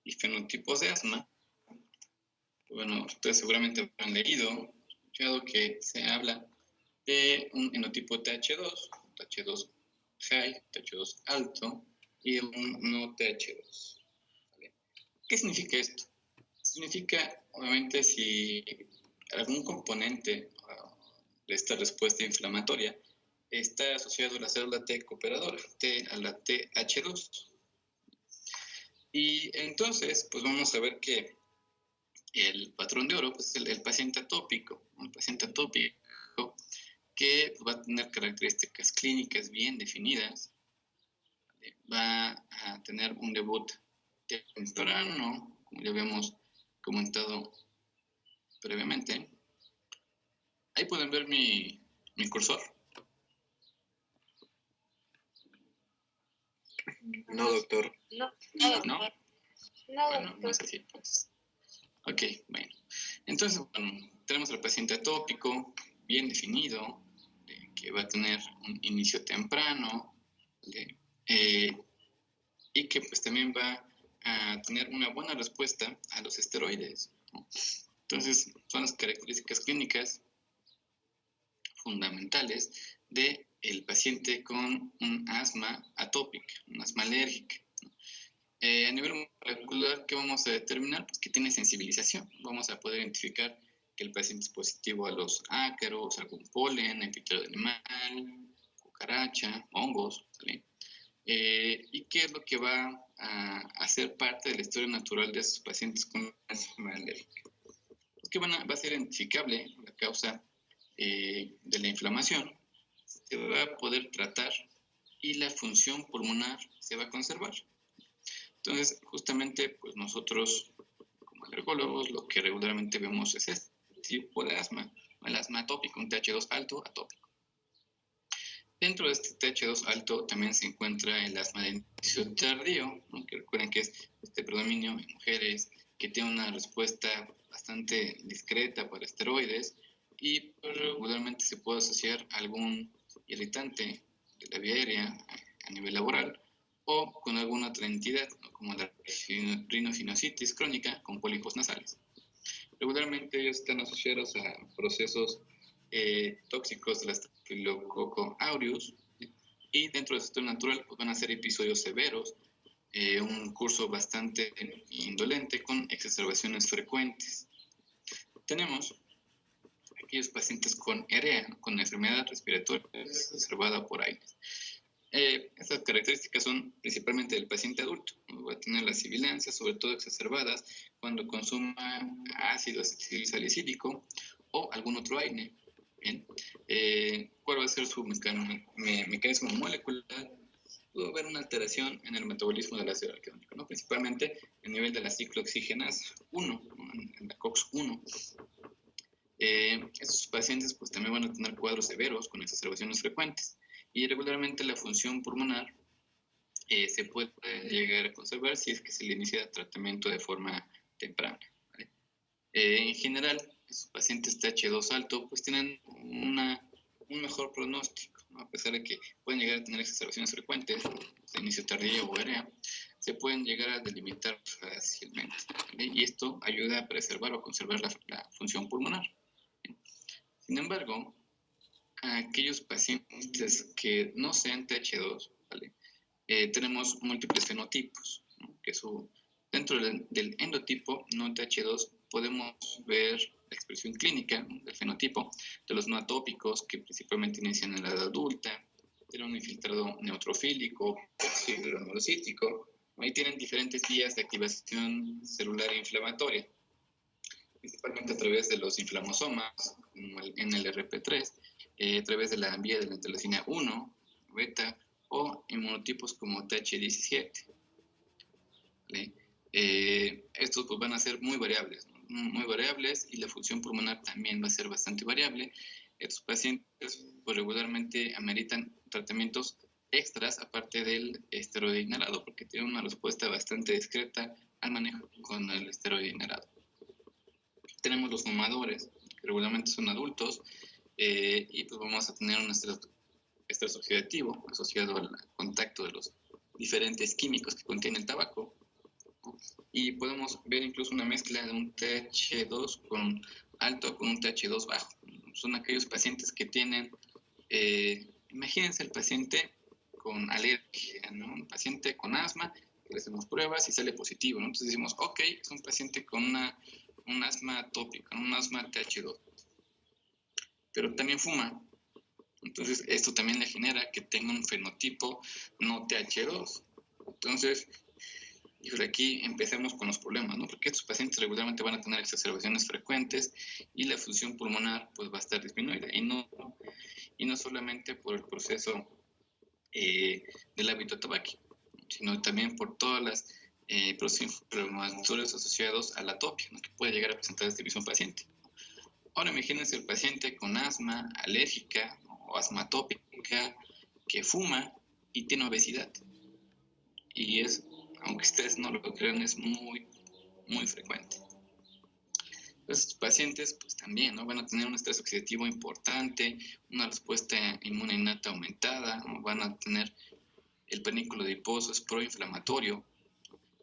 y fenotipos de asma. Bueno, ustedes seguramente han leído, escuchado que se habla de un enotipo TH2, TH2 high, TH2 alto y un no TH2. ¿Vale? ¿Qué significa esto? Significa, obviamente, si algún componente de esta respuesta inflamatoria está asociado a la célula T cooperadora, a la TH2. Y entonces, pues vamos a ver que el patrón de oro pues, es el paciente atópico, un paciente atópico que va a tener características clínicas bien definidas, va a tener un debut temprano, como ya habíamos comentado previamente. Ahí pueden ver mi cursor. No, doctor. No. Bueno, no es así, pues. Ok, bueno. Entonces, bueno, tenemos al paciente atópico bien definido, que va a tener un inicio temprano, y que pues también va a tener una buena respuesta a los esteroides, ¿no? Entonces, son las características clínicas fundamentales del paciente con un asma atópica, un asma alérgica. A nivel molecular, ¿qué vamos a determinar? Pues que tiene sensibilización. Vamos a poder identificar que el paciente es positivo a los ácaros, algún polen, epitelio de animal, cucaracha, hongos, ¿sí? ¿Y qué es lo que va a hacer parte de la historia natural de esos pacientes con asma alérgica? Es que va a ser identificable la causa de la inflamación, se va a poder tratar y la función pulmonar se va a conservar. Entonces, justamente, pues nosotros, como alergólogos, lo que regularmente vemos es este tipo de asma, el asma atópico, un TH2 alto atópico. Dentro de este TH2 alto también se encuentra el asma de inicio tardío, ¿no? Que recuerden que es este predominio en mujeres que tienen una respuesta bastante discreta para esteroides y regularmente se puede asociar a algún irritante de la vía aérea a nivel laboral o con alguna otra entidad, ¿no? Como la rinosinusitis crónica con pólipos nasales. Regularmente ellos están asociados a procesos tóxicos de la Staphylococcus aureus, y dentro del sistema natural pues, van a ser episodios severos, un curso bastante indolente con exacerbaciones frecuentes. Tenemos aquellos pacientes con EREA, con enfermedad respiratoria exacerbada por aire. Estas características son principalmente del paciente adulto. Va a tener las sibilancias, sobre todo exacerbadas, cuando consuma ácido acetilsalicílico o algún otro AINE. Bien. ¿Cuál va a ser su mecanismo molecular? Puede haber una alteración en el metabolismo del ácido araquidónico, ¿no? Principalmente a nivel de la ciclooxigenasa 1, ¿no? En la COX-1. Estos pacientes pues, también van a tener cuadros severos con exacerbaciones frecuentes. Y regularmente la función pulmonar se puede llegar a conservar si es que se le inicia tratamiento de forma temprana, ¿vale? En general, los pacientes TH2 alto pues tienen un mejor pronóstico, ¿no? A pesar de que pueden llegar a tener exacerbaciones frecuentes, de inicio tardío o EREA, se pueden llegar a delimitar fácilmente, ¿vale? Y esto ayuda a preservar o conservar la función pulmonar. Sin embargo, aquellos pacientes que no sean TH2, ¿vale? Tenemos múltiples fenotipos, ¿no? Que dentro del endotipo no TH2 podemos ver la expresión clínica del fenotipo de los no atópicos que principalmente inician en la edad adulta, tienen un infiltrado neutrofílico, granulocítico, ahí tienen diferentes vías de activación celular e inflamatoria, principalmente a través de los inflamosomas, como el NLRP3, a través de la vía de la interleucina 1, beta, o inmunotipos como TH17. ¿Vale? Estos pues, van a ser muy variables, y la función pulmonar también va a ser bastante variable. Estos pacientes pues, regularmente ameritan tratamientos extras aparte del esteroide inhalado, porque tienen una respuesta bastante discreta al manejo con el esteroide inhalado. Tenemos los fumadores, que regularmente son adultos, y pues vamos a tener un estrés oxidativo asociado al contacto de los diferentes químicos que contiene el tabaco, ¿no? y podemos ver incluso una mezcla de un TH2 con alto con un TH2 bajo. Son aquellos pacientes que tienen, imagínense el paciente con alergia, ¿no? Un paciente con asma, le hacemos pruebas y sale positivo, ¿no? Entonces decimos, ok, es un paciente con un asma atópico, un asma TH2, pero también fuma. Entonces, esto también le genera que tenga un fenotipo no TH2. Entonces, híjole, aquí empecemos con los problemas, ¿no? Porque estos pacientes regularmente van a tener exacerbaciones frecuentes y la función pulmonar pues va a estar disminuida. Y no solamente por el proceso del hábito tabáquico, sino también por todas las procesos inflamatorios asociados a la atopia, ¿no? Que puede llegar a presentar este mismo paciente. Ahora imagínense el paciente con asma alérgica o asma atópica que fuma y tiene obesidad. Y es, aunque ustedes no lo crean, es muy, muy frecuente. Estos pacientes pues también, ¿no? Van a tener un estrés oxidativo importante, una respuesta inmune innata aumentada, ¿no? Van a tener el panículo adiposo es proinflamatorio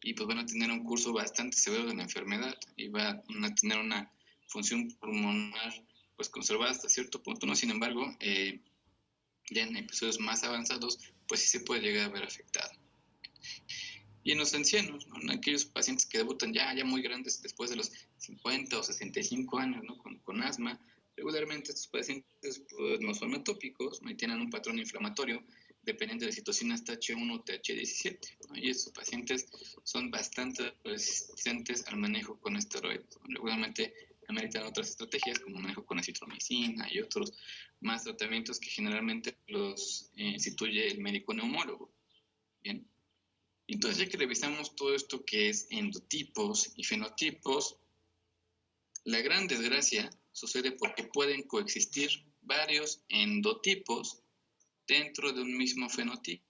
y pues van a tener un curso bastante severo de la enfermedad y van a tener una función pulmonar pues conservada hasta cierto punto, ¿no? Sin embargo, ya en episodios más avanzados pues sí se puede llegar a ver afectado. Y en los ancianos, ¿no? En aquellos pacientes que debutan ya muy grandes después de los 50 o 65 años, ¿no? Con asma, regularmente estos pacientes pues, no son atópicos, ¿no? Y tienen un patrón inflamatorio dependiente de citocinas TH1 o TH17, ¿no? Y estos pacientes son bastante resistentes al manejo con esteroides, ¿no? Regularmente ameritan otras estrategias como manejo con acitromicina y otros más tratamientos que generalmente los instituye el médico neumólogo. Bien. Entonces, ya que revisamos todo esto que es endotipos y fenotipos, la gran desgracia sucede porque pueden coexistir varios endotipos dentro de un mismo fenotipo.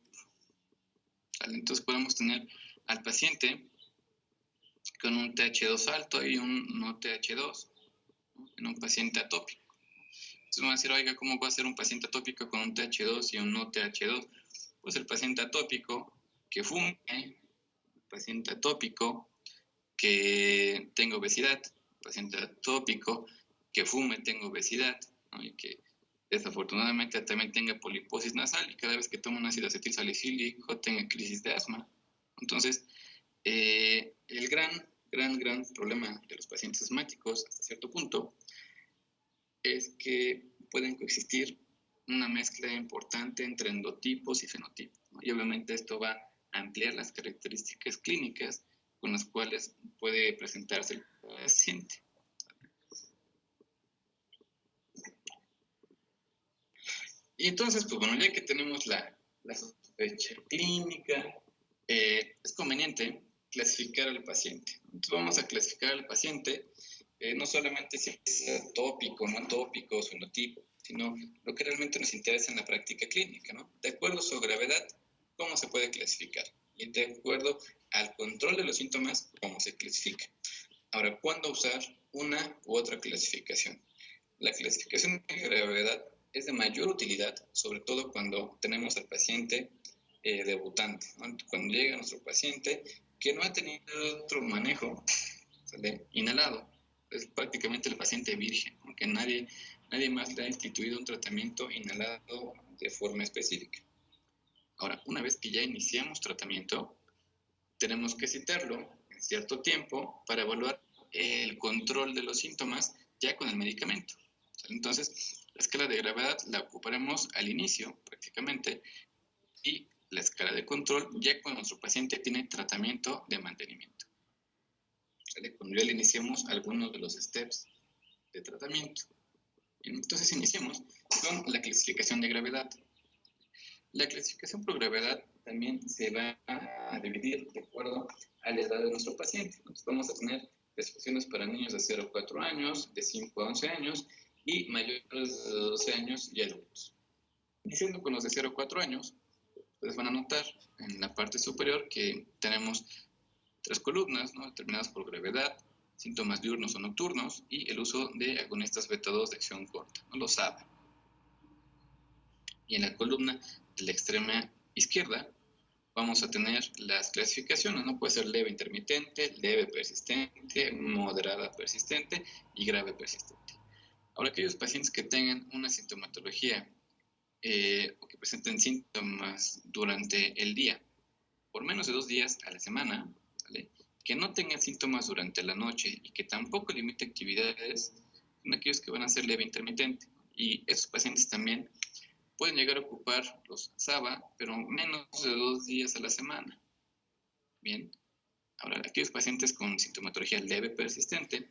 ¿Vale? Entonces podemos tener al paciente con un TH2 alto y un no TH2, ¿no? En un paciente atópico. Entonces vamos a decir, oiga, ¿cómo va a ser un paciente atópico con un TH2 y un no TH2? Pues el paciente atópico que fume, paciente atópico que tenga obesidad, paciente atópico que fume tenga obesidad, ¿no? Y que desafortunadamente también tenga poliposis nasal y cada vez que toma un ácido acetil salicílico tenga crisis de asma. Entonces, el gran problema de los pacientes asmáticos hasta cierto punto es que pueden coexistir una mezcla importante entre endotipos y fenotipos, ¿no? Y obviamente esto va a ampliar las características clínicas con las cuales puede presentarse el paciente. Y entonces, pues bueno, ya que tenemos la sospecha clínica, es conveniente clasificar al paciente. Entonces vamos a clasificar al paciente no solamente si es atópico, no atópico, fenotipo, sino lo que realmente nos interesa en la práctica clínica, ¿no? De acuerdo a su gravedad, ¿cómo se puede clasificar? Y de acuerdo al control de los síntomas, ¿cómo se clasifica? Ahora, ¿cuándo usar una u otra clasificación? La clasificación de gravedad es de mayor utilidad, sobre todo cuando tenemos al paciente debutante, ¿no? Cuando llega nuestro paciente que no ha tenido otro manejo, ¿sale? Inhalado, es prácticamente el paciente virgen, aunque nadie más le ha instituido un tratamiento inhalado de forma específica. Ahora, una vez que ya iniciamos tratamiento, tenemos que citarlo en cierto tiempo para evaluar el control de los síntomas ya con el medicamento. Entonces, la escala de gravedad la ocuparemos al inicio prácticamente y la escala de control ya cuando nuestro paciente tiene tratamiento de mantenimiento. ¿Sale? Cuando ya le iniciamos algunos de los steps de tratamiento. Entonces iniciamos con la clasificación de gravedad. La clasificación por gravedad también se va a dividir de acuerdo a la edad de nuestro paciente. Entonces vamos a tener clasificaciones para niños de 0 a 4 años, de 5 a 11 años y mayores de 12 años y adultos. Iniciando con los de 0 a 4 años, ustedes van a notar en la parte superior que tenemos 3 columnas, ¿no? Determinadas por gravedad, síntomas diurnos o nocturnos y el uso de agonistas beta-2 de acción corta, ¿no? Los ABA. Y en la columna de la extrema izquierda vamos a tener las clasificaciones, ¿no? Puede ser leve intermitente, leve persistente, moderada persistente y grave persistente. Ahora, aquellos pacientes que tengan una sintomatología o que presenten síntomas durante el día, por menos de 2 días a la semana, ¿vale? Que no tengan síntomas durante la noche y que tampoco limite actividades, son aquellos que van a ser leve intermitente. Y esos pacientes también pueden llegar a ocupar los SABA, pero menos de 2 días a la semana. Bien, ahora aquellos pacientes con sintomatología leve persistente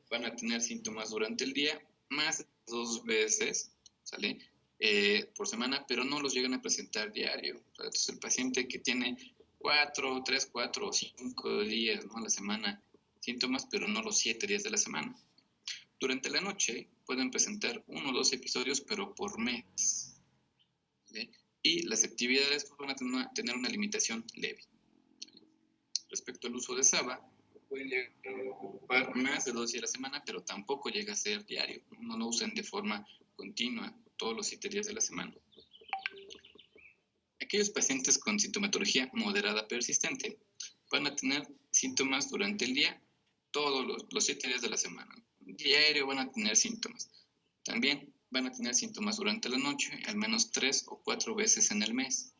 van a tener síntomas durante el día más de 2 veces, ¿sale? Por semana, pero no los llegan a presentar diario. O sea, entonces el paciente que tiene 3, 4 o 5 días, ¿no?, a la semana síntomas, pero no los 7 días de la semana. Durante la noche pueden presentar 1 o 2 episodios, pero por mes, ¿vale? Y las actividades van a tener una limitación leve. Respecto al uso de SABA, pueden llegar a ocupar más de 2 días a la semana, pero tampoco llega a ser diario. No lo usan de forma continua todos los 7 días de la semana. Aquellos pacientes con sintomatología moderada persistente van a tener síntomas durante el día, todos los 7 días de la semana. Diario van a tener síntomas. También van a tener síntomas durante la noche, al menos 3 o 4 veces en el mes.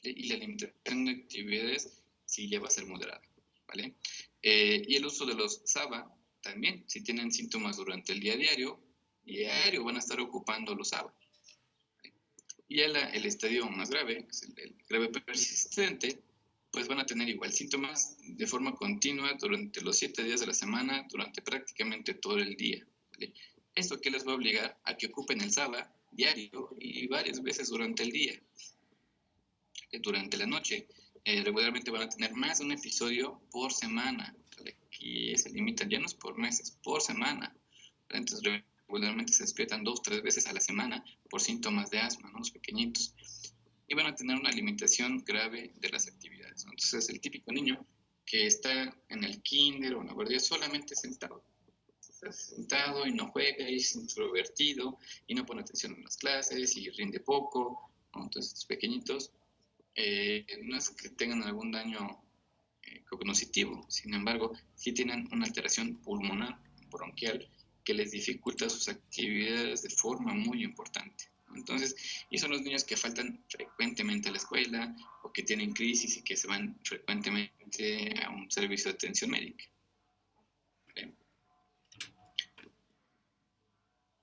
Y la limitación de actividades sí ya va a ser moderada, ¿vale? Y el uso de los SABA también, si tienen síntomas durante el día diario van a estar ocupando los SABA. Y ya el estadio más grave, que es el grave persistente, pues van a tener igual síntomas de forma continua durante los 7 días de la semana, durante prácticamente todo el día, ¿vale? Esto que les va a obligar a que ocupen el SABA diario y varias veces durante el día. Durante la noche, regularmente van a tener más de un episodio por semana. ¿Vale? Aquí se limitan, ya no es por meses, por semana. ¿Vale? Entonces, regularmente se despiertan 2 o 3 veces a la semana por síntomas de asma, ¿no?, los pequeñitos. Y van a tener una limitación grave de las actividades, ¿no? Entonces, el típico niño que está en el kinder o en la guardia solamente sentado. Está sentado y no juega, y es introvertido, y no pone atención en las clases, y rinde poco, ¿no? Entonces, estos pequeñitos no es que tengan algún daño cognitivo, sin embargo, sí tienen una alteración pulmonar, bronquial, que les dificulta sus actividades de forma muy importante. Entonces, y son los niños que faltan frecuentemente a la escuela o que tienen crisis y que se van frecuentemente a un servicio de atención médica. ¿Vale?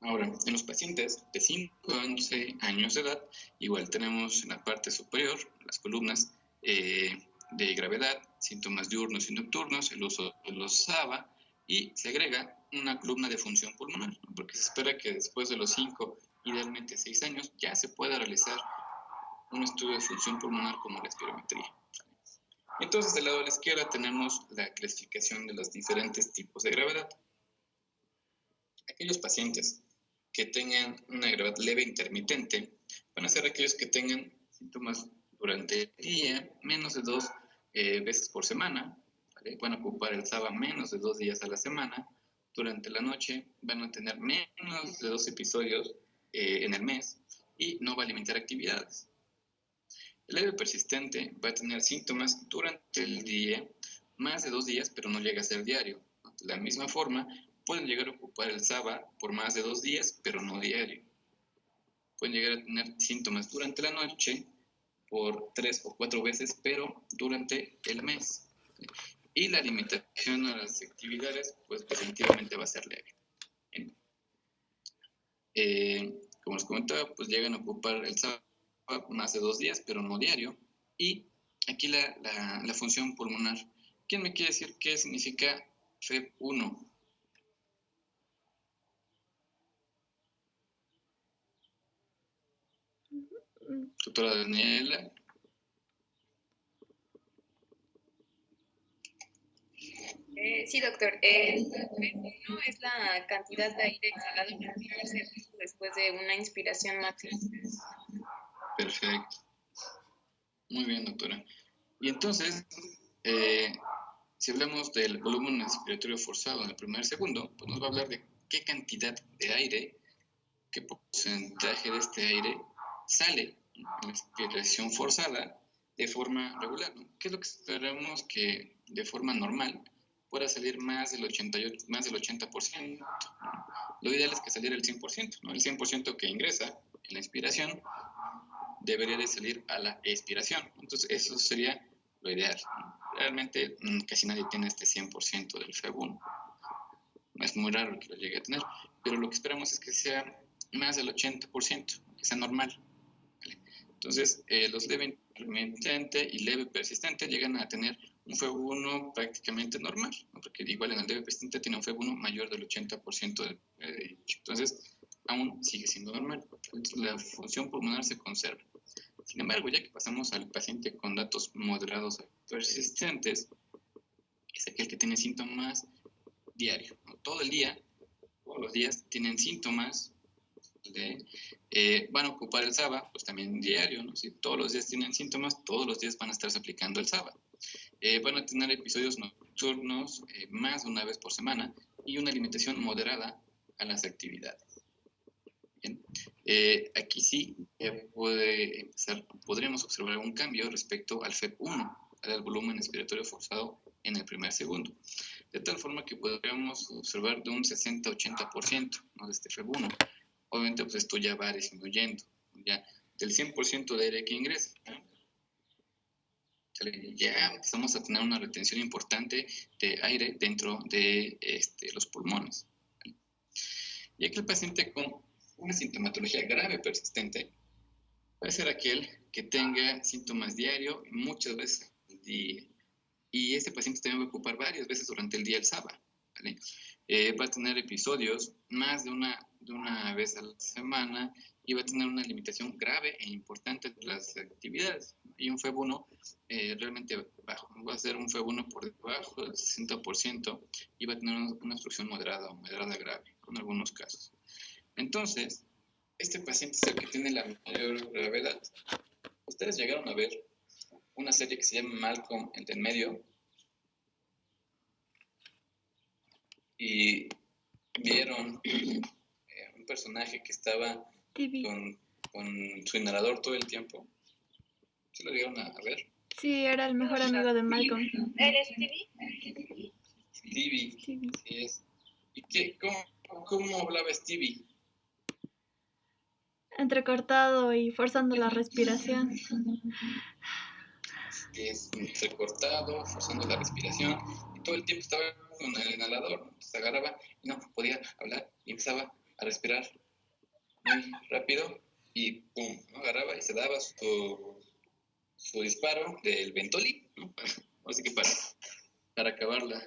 Ahora, en los pacientes de 5 a 11 años de edad, igual tenemos en la parte superior, las columnas de gravedad, síntomas diurnos y nocturnos, el uso de los SABA, y se agrega una columna de función pulmonar, ¿no?, porque se espera que después de los 5, idealmente 6 años, ya se pueda realizar un estudio de función pulmonar como la espirometría. Entonces, del lado de la izquierda tenemos la clasificación de los diferentes tipos de gravedad. Aquellos pacientes que tengan una gravedad leve intermitente van a ser aquellos que tengan síntomas durante el día, menos de 2 veces por semana, ¿vale? Van a ocupar el SABA menos de 2 días a la semana. Durante la noche van a tener menos de 2 episodios en el mes y no va a limitar actividades. El leve persistente va a tener síntomas durante el día, más de 2 días, pero no llega a ser diario. De la misma forma, pueden llegar a ocupar el SABA por más de 2 días, pero no diario. Pueden llegar a tener síntomas durante la noche por 3 o 4 veces, pero durante el mes. Y la limitación a las actividades, pues definitivamente va a ser leve. Como les comentaba, pues llegan a ocupar el SABA más de 2 días, pero no diario. Y aquí la función pulmonar. ¿Quién me quiere decir qué significa FEP1? Doctora Daniela. Sí, doctor. El FEP1 es la cantidad de aire exhalado en el primer segundo después de una inspiración máxima. Perfecto. Muy bien, doctora. Y entonces, si hablamos del volumen expiratorio forzado en el primer segundo, pues nos va a hablar de qué cantidad de aire, qué porcentaje de este aire sale en la expiración forzada de forma regular, ¿no? ¿Qué es lo que esperamos que de forma normal pueda salir más del 80%? Lo ideal es que saliera el 100%, ¿no? El 100% que ingresa en la inspiración debería de salir a la expiración. Entonces, eso sería lo ideal, ¿no? Realmente casi nadie tiene este 100% del FEB1. Es muy raro que lo llegue a tener, pero lo que esperamos es que sea más del 80%, que sea normal. ¿Vale? Entonces, los leve intermitente y leve persistente llegan a tener un FEB1 prácticamente normal, ¿no? Porque igual en el leve persistente tiene un FEB1 mayor del 80% de dicho. Entonces, aún sigue siendo normal. Entonces, la función pulmonar se conserva. Sin embargo, ya que pasamos al paciente con datos moderados a persistentes, es aquel que tiene síntomas diarios, ¿no? Todo el día, todos los días tienen síntomas van a ocupar el SABA, pues también diario, ¿no? Si todos los días tienen síntomas, todos los días van a estarse aplicando el SABA. Van a tener episodios nocturnos más de una vez por semana y una alimentación moderada a las actividades. Bien. Aquí sí podríamos observar un cambio respecto al FEB1, al volumen expiratorio forzado en el primer segundo, de tal forma que podríamos observar de un 60-80%, ¿no?, de este FEB1. Obviamente, pues esto ya va disminuyendo, ya del 100% de aire que ingresa, ya empezamos a tener una retención importante de aire dentro de los pulmones. Y aquí el paciente con una sintomatología grave persistente puede ser aquel que tenga síntomas diarios muchas veces al día. Y este paciente también va a ocupar varias veces durante el día el SABA, ¿vale? Va a tener episodios más de una vez a la semana y va a tener una limitación grave e importante de las actividades. Y un FEB1 realmente bajo, va a ser un FEB1 por debajo del 60% y va a tener una obstrucción moderada o moderada grave, con algunos casos. Entonces, este paciente es el que tiene la mayor gravedad. Ustedes llegaron a ver una serie que se llama Malcolm el del medio y vieron un personaje que estaba con su inhalador todo el tiempo. ¿Sí lo llegaron a ver? Sí, era el mejor amigo de Malcolm. ¿Eres Stevie? Stevie, sí es. ¿Y cómo hablaba Stevie? Entrecortado y forzando la respiración. Es entrecortado, forzando la respiración, y todo el tiempo estaba con el inhalador, ¿no? Entonces agarraba y no podía hablar y empezaba a respirar muy rápido y pum, ¿no? Agarraba y se daba su disparo del Ventolin, ¿no? Así que para acabarla,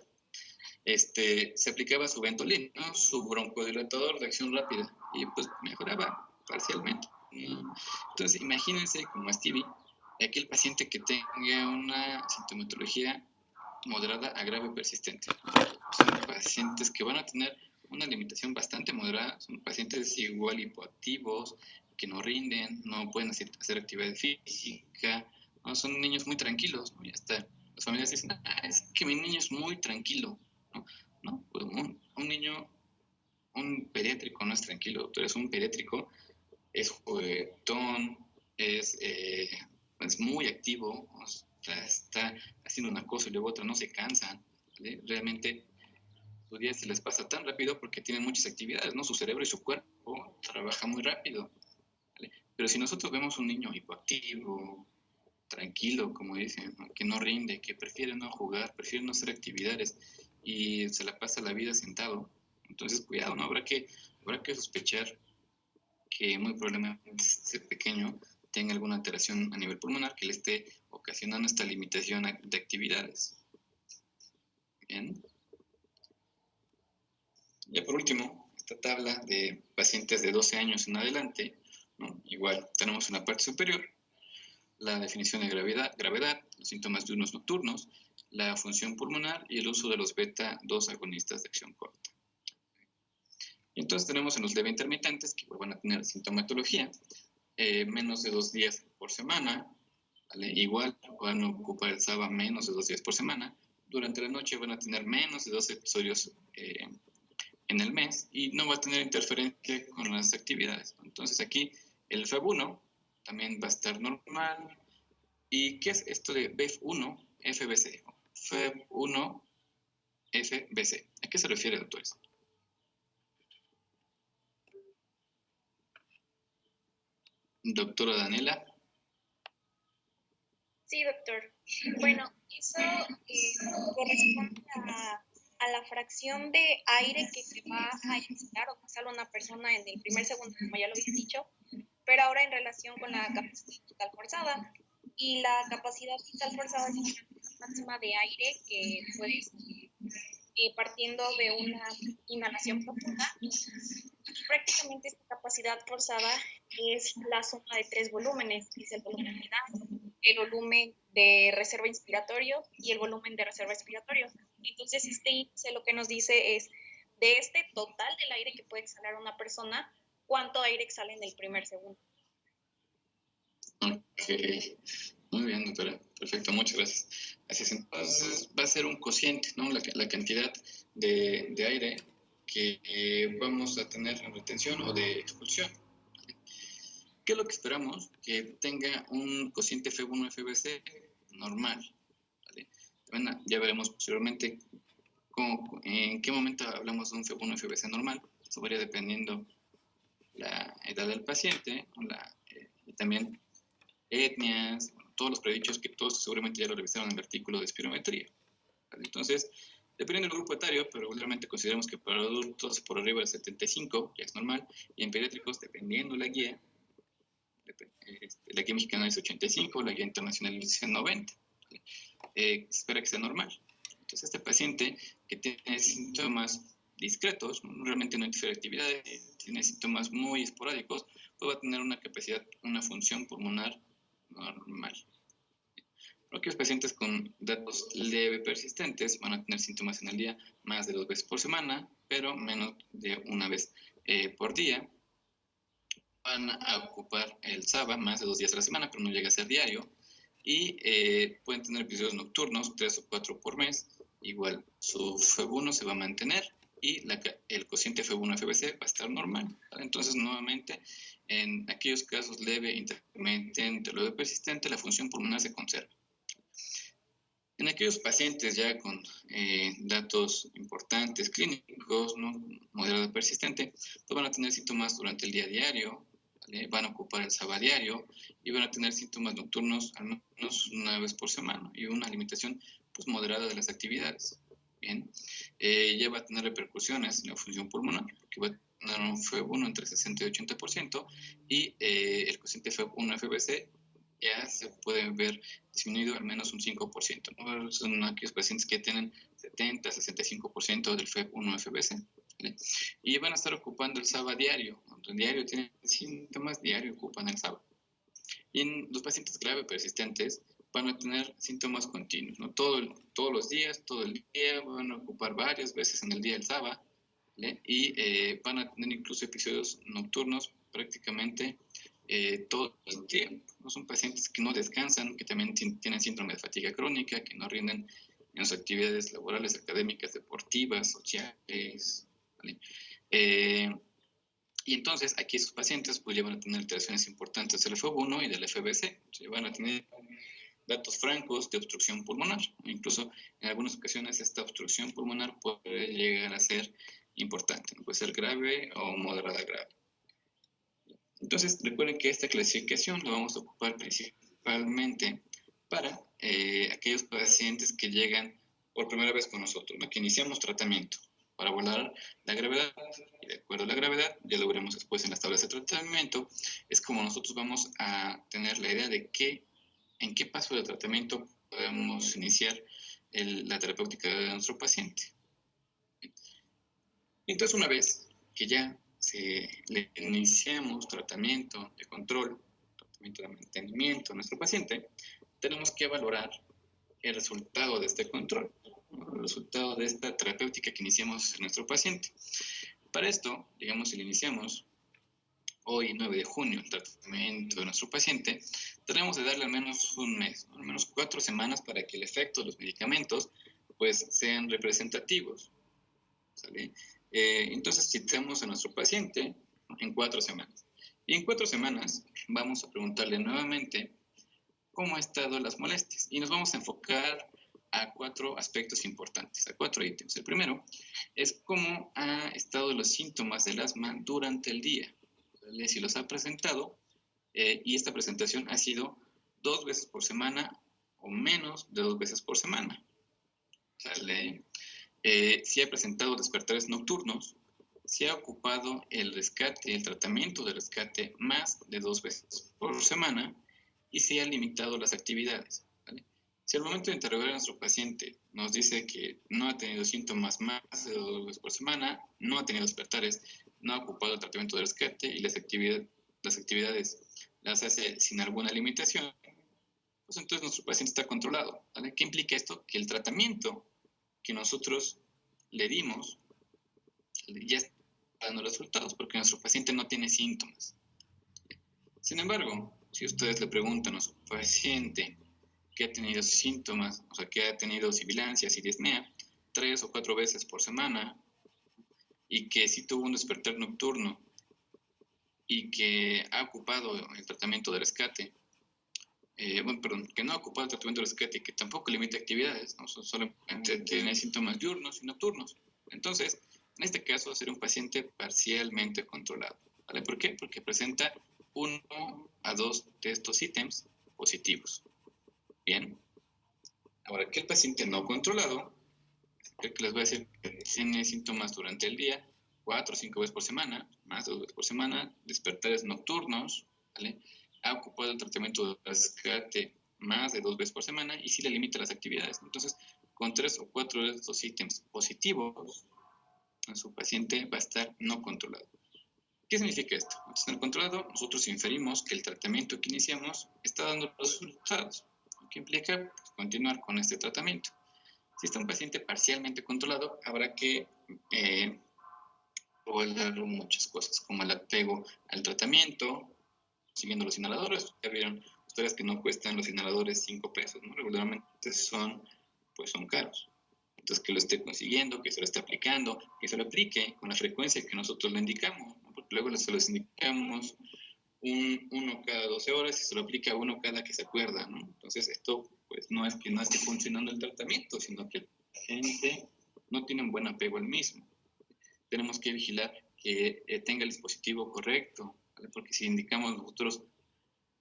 se aplicaba su Ventolin, ¿no? Su broncodilatador de acción rápida, y pues mejoraba parcialmente, ¿no? Entonces imagínense como Stevie, aquel paciente que tenga una sintomatología moderada a grave persistente. Son pacientes que van a tener una limitación bastante moderada, son pacientes igual hipoactivos, que no rinden, no pueden hacer actividad física, ¿no? Son niños muy tranquilos, ¿no? Y hasta las familias dicen, es que mi niño es muy tranquilo, ¿no? Pues un niño, un pediátrico no es tranquilo, tú eres un pediátrico, es juguetón, es muy activo, o sea, está haciendo una cosa y luego otra, no se cansan, ¿vale? Realmente su día se les pasa tan rápido porque tienen muchas actividades, ¿no? Su cerebro y su cuerpo trabajan muy rápido, ¿vale? Pero si nosotros vemos un niño hipoactivo, tranquilo, como dicen, ¿no?, que no rinde, que prefiere no jugar, prefiere no hacer actividades y se la pasa la vida sentado, entonces cuidado, ¿no? Habrá que sospechar que muy probablemente este pequeño tenga alguna alteración a nivel pulmonar que le esté ocasionando esta limitación de actividades. Bien. Ya por último, esta tabla de pacientes de 12 años en adelante, ¿no? Igual tenemos en la parte superior la definición de gravedad, los síntomas diurnos nocturnos, la función pulmonar y el uso de los beta-2 agonistas de acción corta. Y entonces tenemos en los leve intermitentes que van a tener sintomatología, menos de 2 días por semana, ¿vale? Igual van a ocupar el SABA menos de 2 días por semana, durante la noche van a tener menos de 2 episodios en el mes y no va a tener interferencia con las actividades. Entonces aquí el FEB1 también va a estar normal, ¿Y qué es esto de BEF1 FBC? FEB1 FBC. ¿A qué se refiere, doctores? Doctora Daniela. Sí, doctor. Bueno, eso corresponde a la fracción de aire que se va a exhalar o que sale una persona en el primer segundo, como ya lo había dicho, pero ahora en relación con la capacidad total forzada. Y la capacidad total forzada es la cantidad máxima de aire que puedes, partiendo de una inhalación profunda. Prácticamente esta capacidad forzada es la suma de tres volúmenes, que es el volumen vital, el volumen de reserva inspiratorio y el volumen de reserva expiratorio. Entonces, este índice lo que nos dice es, de este total del aire que puede exhalar una persona, ¿cuánto aire exhala en el primer segundo? Ok, muy bien, doctora. Perfecto, muchas gracias. Así es, entonces va a ser un cociente, ¿no? La cantidad de aire que vamos a tener en retención o de expulsión. ¿Qué es lo que esperamos? Que tenga un cociente F1 FBC normal. ¿Vale? Bueno, ya veremos posteriormente en qué momento hablamos de un F1 FBC normal. Eso varía dependiendo la edad del paciente y también etnias, bueno, todos los predichos que todos seguramente ya lo revisaron en el artículo de espirometría. ¿Vale? Entonces, dependiendo del grupo etario, pero regularmente consideramos que para adultos por arriba de 75 ya es normal, y en pediátricos, dependiendo la guía mexicana dice 85, la guía internacional dice 90. ¿Vale? Se espera que sea normal. Entonces, este paciente que tiene síntomas discretos, realmente no interfiere actividades, tiene síntomas muy esporádicos, pues va a tener una capacidad, una función pulmonar normal. Aquellos pacientes con datos leve persistentes van a tener síntomas en el día más de 2 veces por semana, pero menos de una vez por día. Van a ocupar el SABA más de 2 días a la semana, pero no llega a ser diario. Y pueden tener episodios nocturnos, 3 o 4 por mes. Igual, su FEB1 se va a mantener y el cociente F1-FBC va a estar normal. ¿Vale? Entonces, nuevamente, en aquellos casos leve, intermitente, leve persistente, la función pulmonar se conserva. En aquellos pacientes ya con datos importantes clínicos, ¿no? Moderado persistente, pues van a tener síntomas durante el día diario, ¿vale? Van a ocupar el SABA diario y van a tener síntomas nocturnos al menos una vez por semana y una alimentación pues, moderada de las actividades. Bien, ya va a tener repercusiones en la función pulmonar, que va a tener un FEB1 entre 60 y 80% y el cociente FEB1-FBC ya se puede ver disminuido al menos un 5%, ¿no? Son aquellos pacientes que tienen 70-65% del FEB1-FBC, ¿vale? Y van a estar ocupando el SABA diario, cuando diario tienen síntomas, diario ocupan el SABA. Y en los pacientes grave persistentes van a tener síntomas continuos, ¿no? Todos los días, todo el día, van a ocupar varias veces en el día el SABA, ¿vale? Y van a tener incluso episodios nocturnos prácticamente todo el tiempo. ¿No? Son pacientes que no descansan, que también tienen síndrome de fatiga crónica, que no rinden en sus actividades laborales, académicas, deportivas, sociales. ¿Vale? Y entonces aquí esos pacientes pues ya van a tener alteraciones importantes del FEB1 y del FBC. O sea, van a tener datos francos de obstrucción pulmonar. Incluso en algunas ocasiones esta obstrucción pulmonar puede llegar a ser importante. Puede ser grave o moderada grave. Entonces, recuerden que esta clasificación la vamos a ocupar principalmente para aquellos pacientes que llegan por primera vez con nosotros, ¿no? Que iniciamos tratamiento para valorar la gravedad, y de acuerdo a la gravedad, ya lo veremos después en las tablas de tratamiento, es como nosotros vamos a tener la idea de en qué paso del tratamiento podemos iniciar la terapéutica de nuestro paciente. Entonces, una vez que ya le iniciamos tratamiento de control, tratamiento de mantenimiento a nuestro paciente, tenemos que valorar el resultado de este control, el resultado de esta terapéutica que iniciamos en nuestro paciente. Para esto, digamos, si le iniciamos hoy, 9 de junio, el tratamiento de nuestro paciente, tenemos de darle al menos un mes, al menos 4 semanas para que el efecto de los medicamentos pues sean representativos. ¿Sale? Entonces citamos a nuestro paciente en 4 semanas. Y en 4 semanas vamos a preguntarle nuevamente cómo han estado las molestias. Y nos vamos a enfocar a 4 aspectos importantes, a 4 ítems. El primero es cómo han estado los síntomas del asma durante el día. Si los ha presentado, y esta presentación ha sido 2 veces por semana o menos de 2 veces por semana. ¿Sale? Si ha presentado despertares nocturnos, si ha ocupado el rescate, el tratamiento de rescate más de 2 veces por semana y si ha limitado las actividades. ¿Vale? Si al momento de interrogar a nuestro paciente nos dice que no ha tenido síntomas más de 2 veces por semana, no ha tenido despertares, no ha ocupado el tratamiento de rescate y las actividades las hace sin alguna limitación, pues entonces nuestro paciente está controlado. ¿Vale? ¿Qué implica esto? Que el tratamiento que nosotros le dimos ya está dando resultados porque nuestro paciente no tiene síntomas. Sin embargo, si ustedes le preguntan a su paciente que ha tenido síntomas, o sea, que ha tenido sibilancias y disnea 3 o 4 veces por semana y que sí tuvo un despertar nocturno y que ha ocupado el tratamiento de rescate, que no ha ocupado el tratamiento de rescate y que tampoco limita actividades, ¿no? Solamente tiene síntomas diurnos y nocturnos. Entonces, en este caso, será un paciente parcialmente controlado. ¿Vale? ¿Por qué? Porque presenta 1 a 2 de estos ítems positivos. Bien. Ahora, que el paciente no controlado, que les voy a decir que tiene síntomas durante el día, 4 o 5 veces por semana, más de 2 veces por semana, despertares nocturnos, ¿vale? Ha ocupado el tratamiento de rescate más de 2 veces por semana y sí le limita las actividades. Entonces, con 3 o 4 de estos ítems positivos, su paciente va a estar no controlado. ¿Qué significa esto? Entonces, en el controlado, nosotros inferimos que el tratamiento que iniciamos está dando resultados, lo que implica pues, continuar con este tratamiento. Si está un paciente parcialmente controlado, habrá que evaluar muchas cosas, como el apego al tratamiento, siguiendo los inhaladores. Ya vieron ustedes que no cuestan los inhaladores 5 pesos, ¿no? Regularmente son caros. Entonces, que lo esté consiguiendo, que se lo esté aplicando, que se lo aplique con la frecuencia que nosotros le indicamos, ¿no? Porque luego se los indicamos uno cada 12 horas y se lo aplica uno cada que se acuerda, ¿no? Entonces, esto pues no es que no esté funcionando el tratamiento, sino que la gente no tiene un buen apego al mismo. Tenemos que vigilar que tenga el dispositivo correcto, ¿vale? Porque si indicamos nosotros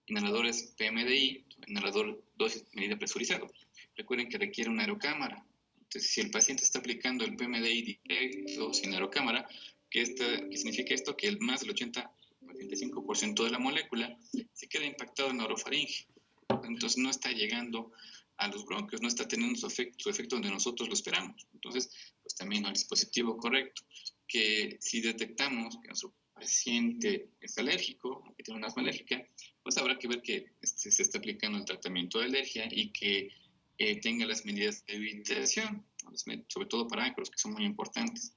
inhaladores PMDI, inhalador dosis medida presurizado, recuerden que requiere una aerocámara. Entonces, si el paciente está aplicando el PMDI directo sin aerocámara, ¿qué significa esto? Que más del 85% de la molécula se queda impactado en la orofaringe. Entonces no está llegando a los bronquios, no está teniendo su efecto donde nosotros lo esperamos. Entonces, pues también al dispositivo correcto, que si detectamos que nuestro paciente es alérgico, que tiene una asma alérgica, pues habrá que ver que se está aplicando el tratamiento de alergia y que tenga las medidas de evitación, sobre todo parámetros que son muy importantes,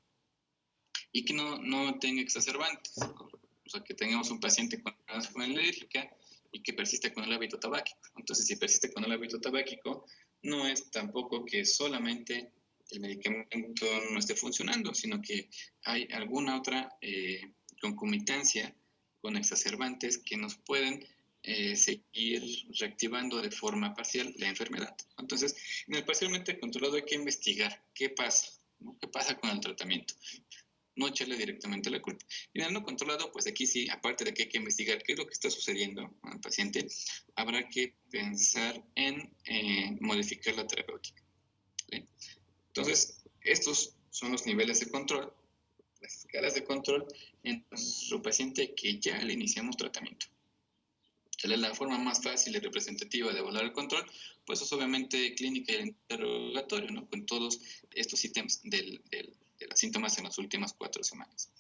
y que no tenga exacerbantes, ¿no? O sea, que tengamos un paciente con asma alérgica y que persiste con el hábito tabáquico. Entonces, si persiste con el hábito tabáquico, no es tampoco que solamente el medicamento no esté funcionando, sino que hay alguna otra concomitancia con exacerbantes que nos pueden seguir reactivando de forma parcial la enfermedad. Entonces, en el parcialmente controlado hay que investigar qué pasa, ¿no? ¿Qué pasa con el tratamiento? No echarle directamente la culpa. Y en el no controlado, pues aquí sí, aparte de que hay que investigar qué es lo que está sucediendo al paciente, habrá que pensar en modificar la terapéutica, ¿sí? Entonces, estos son los niveles de control, las escalas de control en nuestro paciente que ya le iniciamos tratamiento. La forma más fácil y representativa de evaluar el control, pues es obviamente clínica y el interrogatorio, ¿no? Con todos estos ítems de los síntomas en las últimas 4 semanas.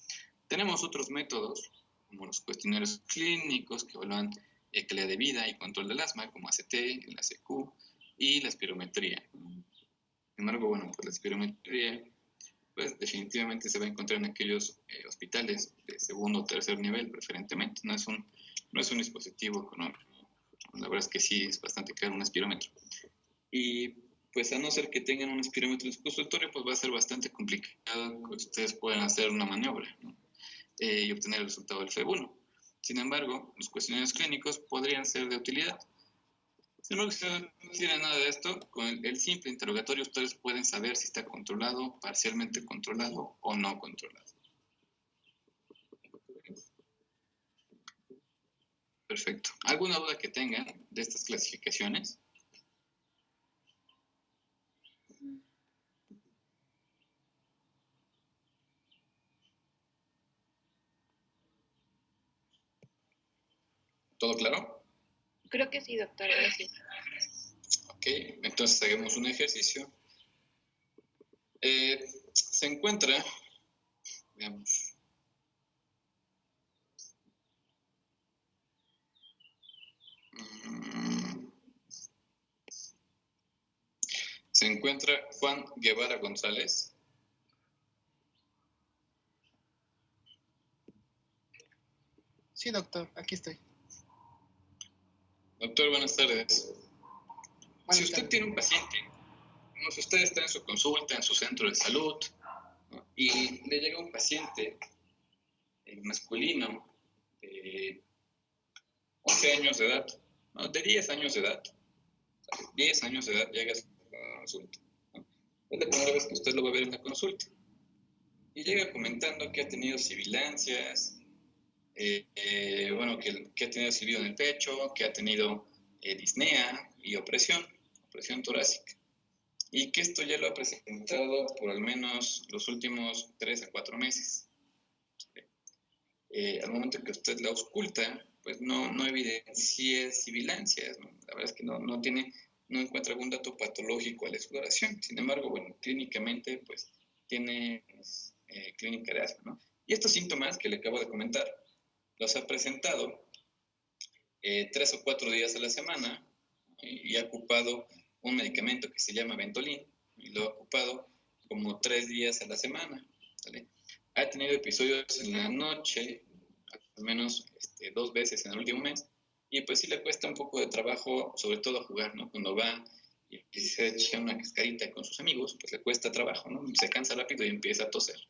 Tenemos otros métodos, como los cuestionarios clínicos que evalúan calidad de vida y control del asma, como ACT, el ACQ y la espirometría. Sin embargo, bueno, pues la espirometría pues definitivamente se va a encontrar en aquellos hospitales de segundo o tercer nivel, preferentemente. No es un dispositivo económico. La verdad es que sí, es bastante caro un espirómetro. Y pues a no ser que tengan un espirómetro en su consultorio, pues va a ser bastante complicado que ustedes puedan hacer una maniobra, ¿no? Y obtener el resultado del FEB1. Sin embargo, los cuestionarios clínicos podrían ser de utilidad. Sin embargo, si no tiene nada de esto, con el simple interrogatorio ustedes pueden saber si está controlado, parcialmente controlado o no controlado. Perfecto. ¿Alguna duda que tengan de estas clasificaciones? ¿Todo claro? Creo que sí, doctor, gracias. Ok, entonces hagamos un ejercicio. Se encuentra, veamos, se encuentra Juan Guevara González. Sí, doctor, aquí estoy. Doctor, buenas tardes. Buenas Si usted tardes. tiene un paciente, no sé, usted está en su consulta, en su centro de salud, ¿no? Y le llega un paciente masculino de 11 años de edad, no, de 10 años de edad, 10 años de edad llega a su consulta, ¿no? Es la primera vez que usted lo va a ver en la consulta. Y llega comentando que ha tenido sibilancias, bueno, que ha tenido silbido en el pecho, que ha tenido disnea y opresión torácica. Y que esto ya lo ha presentado por al menos los últimos 3 a 4 meses. Al momento que usted la ausculta, pues no evidencia sibilancias, ¿no? La verdad es que no encuentra algún dato patológico a la exploración. Sin embargo, bueno, clínicamente, pues tiene clínica de asma, ¿no? Y estos síntomas que le acabo de comentar, los ha presentado 3 o 4 días a la semana y ha ocupado un medicamento que se llama Ventolin y lo ha ocupado como 3 días a la semana, ¿vale? Ha tenido episodios en la noche, al menos 2 veces en el último mes, y pues sí le cuesta un poco de trabajo, sobre todo jugar, ¿no? Cuando va y se echa una cascarita con sus amigos, pues le cuesta trabajo, ¿no? Se cansa rápido y empieza a toser.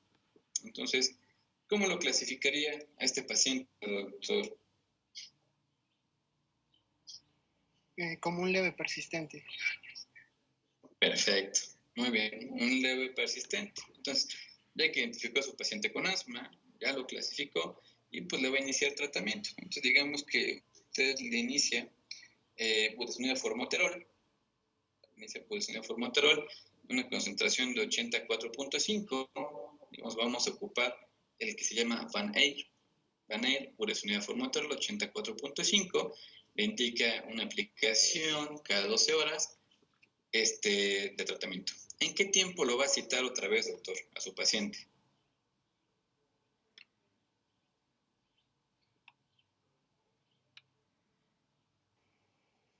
Entonces, ¿cómo lo clasificaría a este paciente, doctor? Como un leve persistente. Perfecto, muy bien, un leve persistente. Entonces, ya que identificó a su paciente con asma, ya lo clasificó y pues le va a iniciar tratamiento. Entonces, digamos que usted le inicia budesonida formoterol, una concentración de 84.5, digamos, vamos a ocupar el que se llama Van-Air, budesonida formoterol 84.5, le indica una aplicación cada 12 horas de tratamiento. ¿En qué tiempo lo va a citar otra vez, doctor, a su paciente?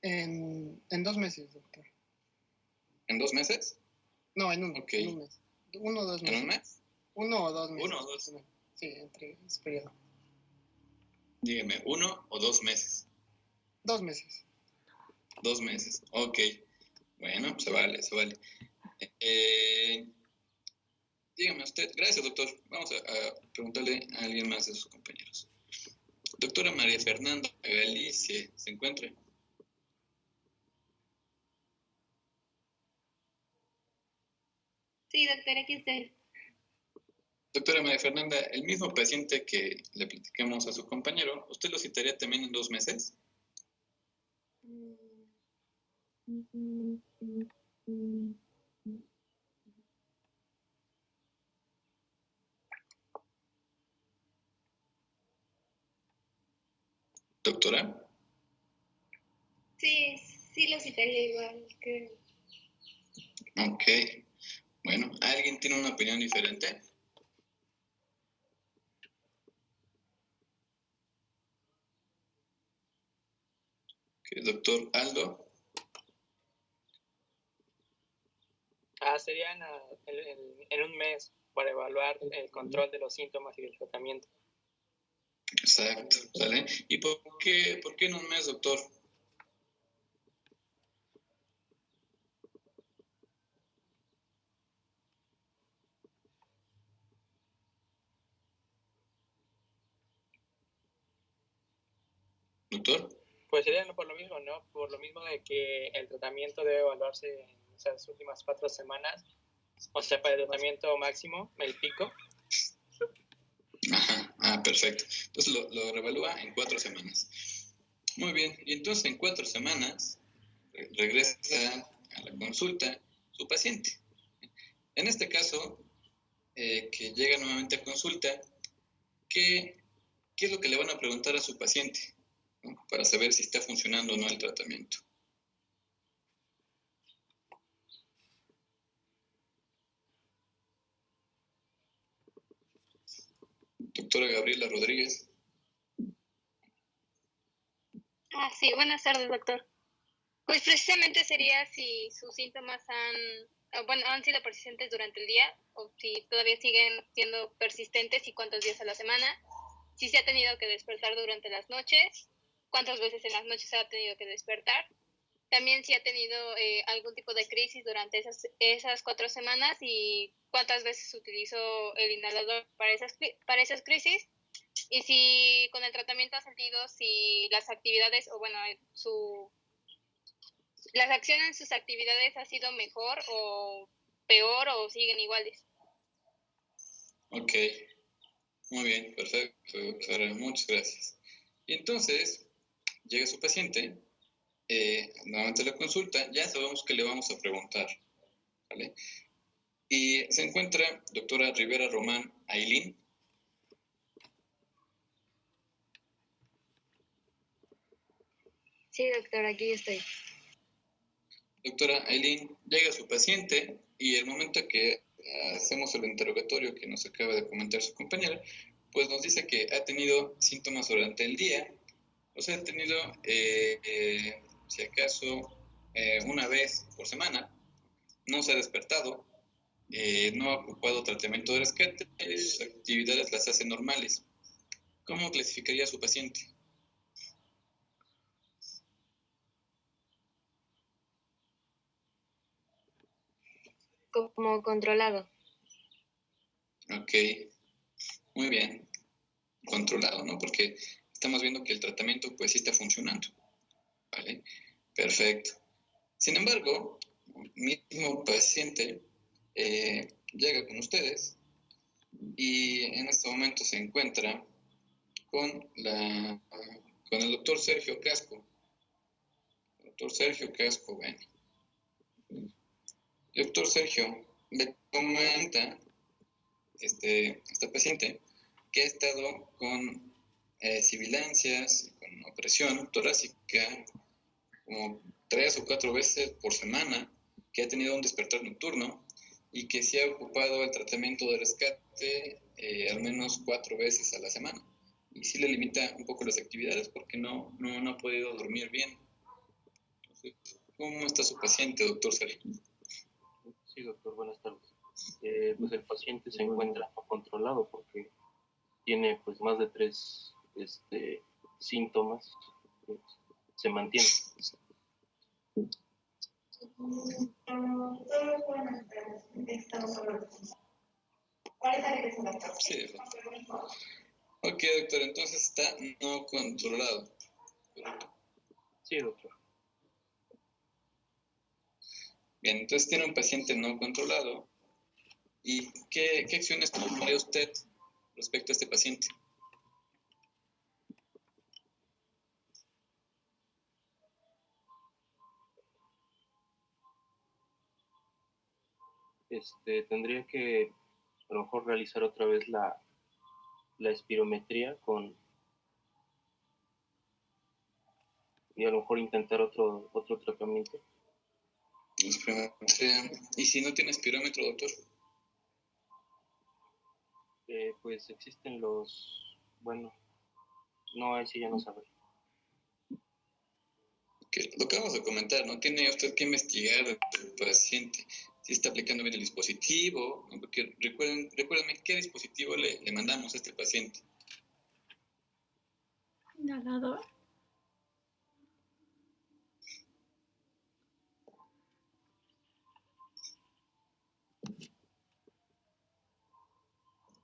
En 2 meses, doctor. ¿En 2 meses? No, en uno. Okay. En un mes. 1 o 2 meses. ¿En un mes? 1 o 2 meses. 1 o 2. Sí, entre ese periodo. Dígame, 1 o 2 meses. 2 meses. 2 meses, ok. Bueno, se vale. Dígame usted, gracias doctor. Vamos a preguntarle a alguien más de sus compañeros. Doctora María Fernanda Galicia, ¿se encuentra? Sí, doctor, aquí estoy. Doctora María Fernanda, el mismo paciente que le platicamos a su compañero, ¿usted lo citaría también en 2 meses? Doctora. Sí, sí lo citaría igual que... Ok. Bueno, ¿alguien tiene una opinión diferente? Okay, doctor Aldo. Serían en un mes para evaluar el control de los síntomas y del tratamiento. Exacto, ¿sale? ¿Y por qué en un mes, doctor? Doctor. Pues sería por lo mismo, ¿no? Por lo mismo de que el tratamiento debe evaluarse en esas últimas 4 semanas. O sea, para el tratamiento máximo, el pico. Ajá, perfecto. Entonces lo revalúa en 4 semanas. Muy bien, y entonces en 4 semanas regresa a la consulta su paciente. En este caso, que llega nuevamente a consulta, ¿qué es lo que le van a preguntar a su paciente, ¿no? Para saber si está funcionando o no el tratamiento? Doctora Gabriela Rodríguez. Sí, buenas tardes, doctor. Pues precisamente sería si sus síntomas han sido persistentes durante el día o si todavía siguen siendo persistentes y cuántos días a la semana, si se ha tenido que despertar durante las noches, cuántas veces en las noches se ha tenido que despertar, también si ha tenido algún tipo de crisis durante esas 4 semanas y cuántas veces utilizó el inhalador para esas crisis. Y si con el tratamiento ha sentido si las actividades o bueno, las acciones en sus actividades ha sido mejor o peor o siguen iguales. Ok, muy bien, perfecto, doctora, muchas gracias. Y entonces, llega su paciente, nuevamente la consulta, ya sabemos que le vamos a preguntar, ¿vale? Y se encuentra doctora Rivera Román Ailín. Sí, doctor, aquí estoy. Doctora Ailín, llega su paciente y el momento que hacemos el interrogatorio que nos acaba de comentar su compañera, pues nos dice que ha tenido síntomas durante el día, o sea, ha tenido, si acaso, una vez por semana, no se ha despertado, no ha ocupado tratamiento de rescate, sus actividades las hace normales. ¿Cómo clasificaría a su paciente? Como controlado. Ok, muy bien, controlado, ¿no? Porque estamos viendo que el tratamiento pues sí está funcionando, ¿vale? Perfecto. Sin embargo, mismo paciente llega con ustedes y en este momento se encuentra con el doctor Sergio Casco. Doctor Sergio Casco, ven. Doctor Sergio, le comenta esta paciente que ha estado con sibilancias, con opresión torácica, como 3 o 4 veces por semana, que ha tenido un despertar nocturno y que se ha ocupado el tratamiento de rescate al menos 4 veces a la semana. Y sí le limita un poco las actividades porque no ha podido dormir bien. Entonces, ¿cómo está su paciente, doctor Sergio? Sí, doctor, buenas tardes. Pues el paciente se encuentra no controlado porque tiene pues más de 3 síntomas que se mantienen. Sí. Ok, doctor, entonces está no controlado. Sí, doctor. Bien, entonces tiene un paciente no controlado. ¿Y qué acciones tomaría usted respecto a este paciente? Tendría que a lo mejor realizar otra vez la espirometría y a lo mejor intentar otro tratamiento. Espirometría. ¿Y si no tiene espirómetro, doctor? Pues existen bueno, no, ahí sí ya no sabré. Que lo que vamos a comentar, ¿no? Tiene usted que investigar al paciente si está aplicando bien el dispositivo, ¿no? Porque recuérdenme qué dispositivo le mandamos a este paciente. Inhalador.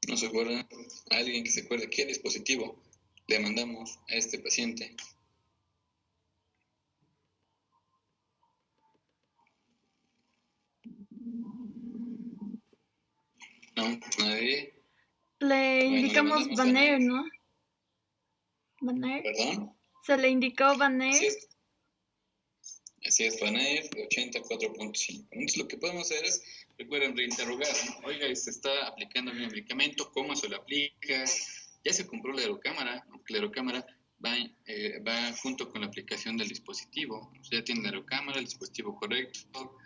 ¿No se acuerdan? ¿Alguien que se acuerde qué dispositivo le mandamos a este paciente? le Bueno, le indicamos mandamos Banner, ¿no? Banner. ¿Perdón? Se le indicó Así Banner. es. Así es, Fanair 84.5. Entonces, lo que podemos hacer es, recuerden, reinterrogar, ¿no? Oiga, ¿se está aplicando bien el medicamento? ¿Cómo se lo aplica? Ya se compró la aerocámara, ¿no? La aerocámara va junto con la aplicación del dispositivo. O sea, ya tiene la aerocámara, el dispositivo correcto,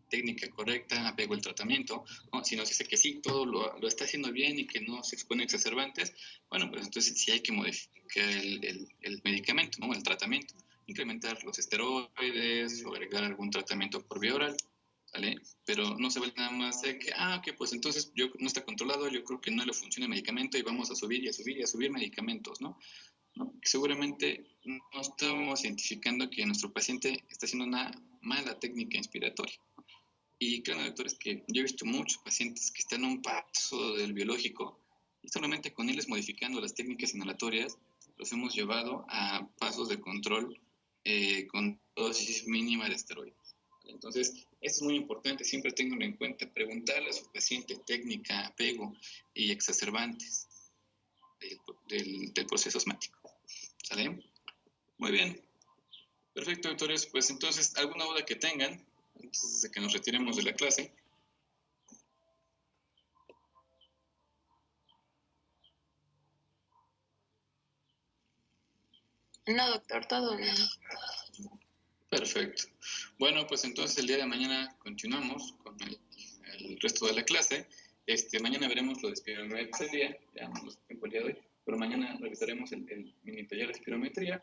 técnica correcta, apego al tratamiento, ¿no? Si nos dice que sí, todo lo está haciendo bien y que no se expone a exacerbantes, bueno, pues entonces sí hay que modificar el medicamento, ¿no? El tratamiento, incrementar los esteroides o agregar algún tratamiento por vía oral, ¿vale? Pero no se vale nada más de que, ok, pues entonces no está controlado, yo creo que no le funciona el medicamento y vamos a subir y a subir y a subir medicamentos, ¿no? ¿No? Seguramente no estamos identificando que nuestro paciente está haciendo una mala técnica inspiratoria. Y créanme, doctores, que yo he visto muchos pacientes que están a un paso del biológico y solamente con irles modificando las técnicas inhalatorias los hemos llevado a pasos de control con dosis mínima de esteroides. Entonces, esto es muy importante, siempre tenganlo en cuenta, preguntarle a su paciente técnica, apego y exacerbantes del proceso asmático. ¿Sale? Muy bien. Perfecto, doctores. Pues entonces, ¿alguna duda que tengan antes de que nos retiremos de la clase? No, doctor, todo bien. Perfecto. Bueno, pues entonces el día de mañana continuamos con el resto de la clase. Mañana veremos lo de espirometría, ya no nos tiempo el día de hoy, pero mañana revisaremos el mini taller de espirometría,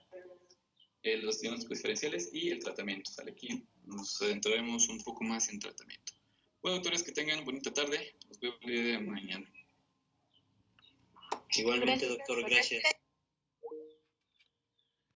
los diagnósticos diferenciales y el tratamiento. ¿Sale? Aquí nos adentraremos un poco más en tratamiento. Bueno, doctores, que tengan bonita tarde. Nos vemos el día de mañana. Igualmente, doctor, gracias.